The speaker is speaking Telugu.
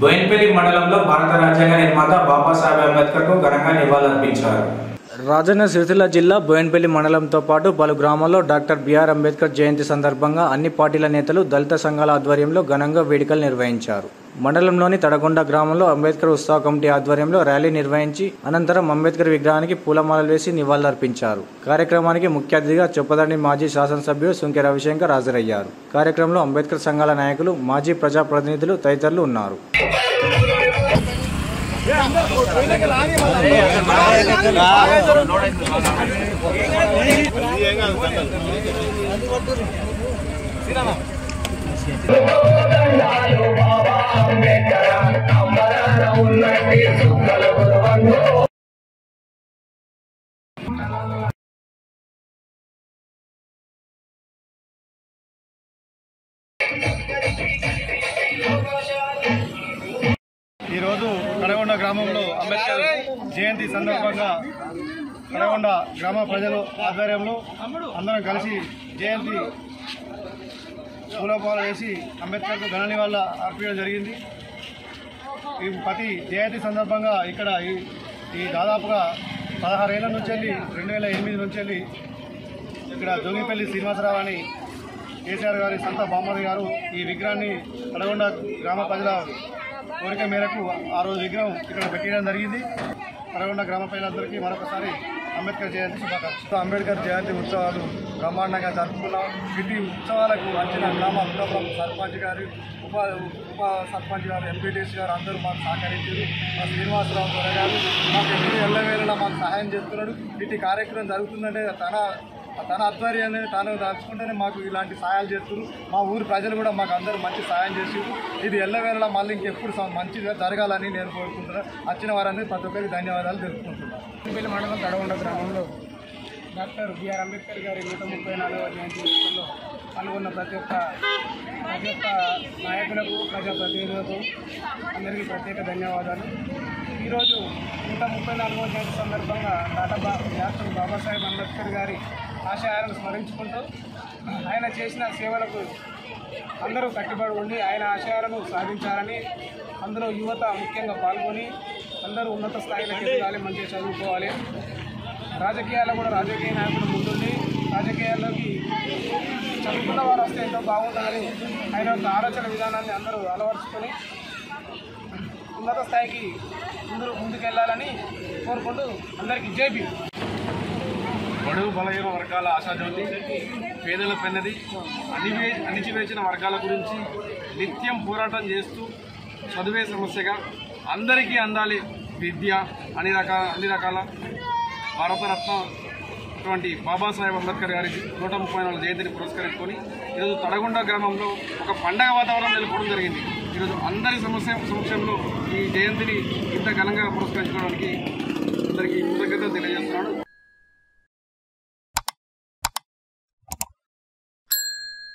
బోయిన్పల్లి మండలంలో భారత రాజ్యాంగ నిర్మాత బాబాసాహెబ్ అంబేద్కర్కు ఘనంగా నివాళులర్పించారు. రాజన్న సిరిసిల్ల జిల్లా బోయిన్పల్లి మండలంతో పాటు పలు గ్రామాల్లో డాక్టర్ బిఆర్ అంబేద్కర్ జయంతి సందర్భంగా అన్ని పార్టీల నేతలు, దళిత సంఘాల ఆధ్వర్యంలో ఘనంగా వేడుకలు నిర్వహించారు. మండలంలోని తడగొండ గ్రామంలో అంబేద్కర్ ఉత్సవ కమిటీ ఆధ్వర్యంలో ర్యాలీ నిర్వహించి అనంతరం అంబేద్కర్ విగ్రహానికి పూలమాలలు వేసి నివాళులర్పించారు. కార్యక్రమానికి ముఖ్య అతిథిగా చొప్పదండి మాజీ శాసనసభ్యులు సుంకె రవిశంకర్ హాజరయ్యారు. కార్యక్రమంలో అంబేద్కర్ సంఘాల నాయకులు, మాజీ ప్రజాప్రతినిధులు తదితరులు ఉన్నారు. ఈరోజు కడగొండ గ్రామంలో అంబేద్కర్ జయంతి సందర్భంగా కడగొండ గ్రామ ప్రజలు ఆధ్వర్యంలో అందరం కలిసి జయంతి పూలపాలు వేసి అంబేద్కర్కు ఘన నివాళులు అర్పించడం జరిగింది. ఈ ప్రతి జయంతి సందర్భంగా ఇక్కడ ఈ దాదాపుగా 16 ఏళ్ల నుంచి వెళ్ళి 2008 నుంచి వెళ్ళి ఇక్కడ జోగిపల్లి శ్రీనివాసరావు అని కేసీఆర్ గారి సంత బామ్మది గారు ఈ విగ్రహాన్ని కడగొండ గ్రామ ప్రజల కోరిక మేరకు ఆ రోజు విగ్రహం ఇక్కడ పెట్టడం జరిగింది. కడగొండ గ్రామ ప్రజలందరికీ మరొకసారి అంబేద్కర్ జయంతి శుభాకాంక్షలు. అంబేద్కర్ జయంతి ఉత్సవాలు బ్రహ్మాండంగా జరుపుకున్నాం. ఇటు ఉత్సవాలకు వచ్చిన గ్రామ సర్పంచ్ గారు, ఉప సర్పంచ్ గారు, ఎంపీటీసీ గారు అందరూ మాకు సహకరించారు. మా శ్రీనివాసరావు త్వర గారు మాకు ఎప్పుడు ఎల్లవేళలా మాకు సహాయం చేస్తున్నాడు. ఇటు కార్యక్రమం జరుగుతుందంటే తన ఆధ్వర్యాన్ని తాను దాచుకుంటేనే మాకు ఇలాంటి సహాయాలు చేస్తున్నారు. మా ఊరు ప్రజలు కూడా మాకు అందరూ మంచి సహాయం చేసారు. ఇది ఎల్లవేళలా మళ్ళీ ఇంకెప్పుడు మంచిగా జరగాలని నేను కోరుకుంటున్నాను. వచ్చిన వారందరూ ప్రతి ఒక్కరికి ధన్యవాదాలు తెలుపుకుంటున్నాను. బోయిన్పల్లి మండలం తడగొండ గ్రామంలో డాక్టర్ బిఆర్ అంబేద్కర్ గారి 134వ జయంతి ఉత్సవంలో పాల్గొన్న ప్రతి ఒక్క నాయకులకు, ప్రజాప్రతినిధులకు అందరికీ ప్రత్యేక ధన్యవాదాలు. ఈరోజు 134వ జయంతి సందర్భంగా డాక్టర్ బాబాసాహెబ్ అంబేద్కర్ గారి ఆశయాలను స్మరించుకుంటూ ఆయన చేసిన సేవలకు అందరూ కట్టుబడి ఉండి ఆయన ఆశయాలను సాధించాలని, అందులో యువత ముఖ్యంగా పాల్గొని అందరూ ఉన్నత స్థాయిలోకి ఎదగాలి, మంచిగా చదువుకోవాలి. రాజకీయాల్లో కూడా రాజకీయ నాయకులు ముందుండి రాజకీయాల్లోకి చదువుకున్న వారు వస్తే ఎంతో బాగుంటుందని ఆయన యొక్క ఆలోచన విధానాన్ని అందరూ అలవర్చుకొని ఉన్నత స్థాయికి ముందుకెళ్లాలని కోరుకుంటూ అందరికీ జై భీమ్. బడుగు బలహీన వర్గాల ఆశాజ్యోతి, పేదల పెన్నది, అణిచివేసిన వర్గాల గురించి నిత్యం పోరాటం చేస్తూ చదువే సమస్యగా అందరికీ అందాలి విద్య అన్ని రకాల భారతరత్న అటువంటి బాబాసాహెబ్ అంబేద్కర్ గారి 134వ జయంతిని పురస్కరించుకొని ఈరోజు తడగొండ గ్రామంలో ఒక పండగ వాతావరణం నెలకొనడం జరిగింది. ఈరోజు అందరి సమక్షంలో ఈ జయంతిని ఇంత ఘనంగా పురస్కరించుకోవడానికి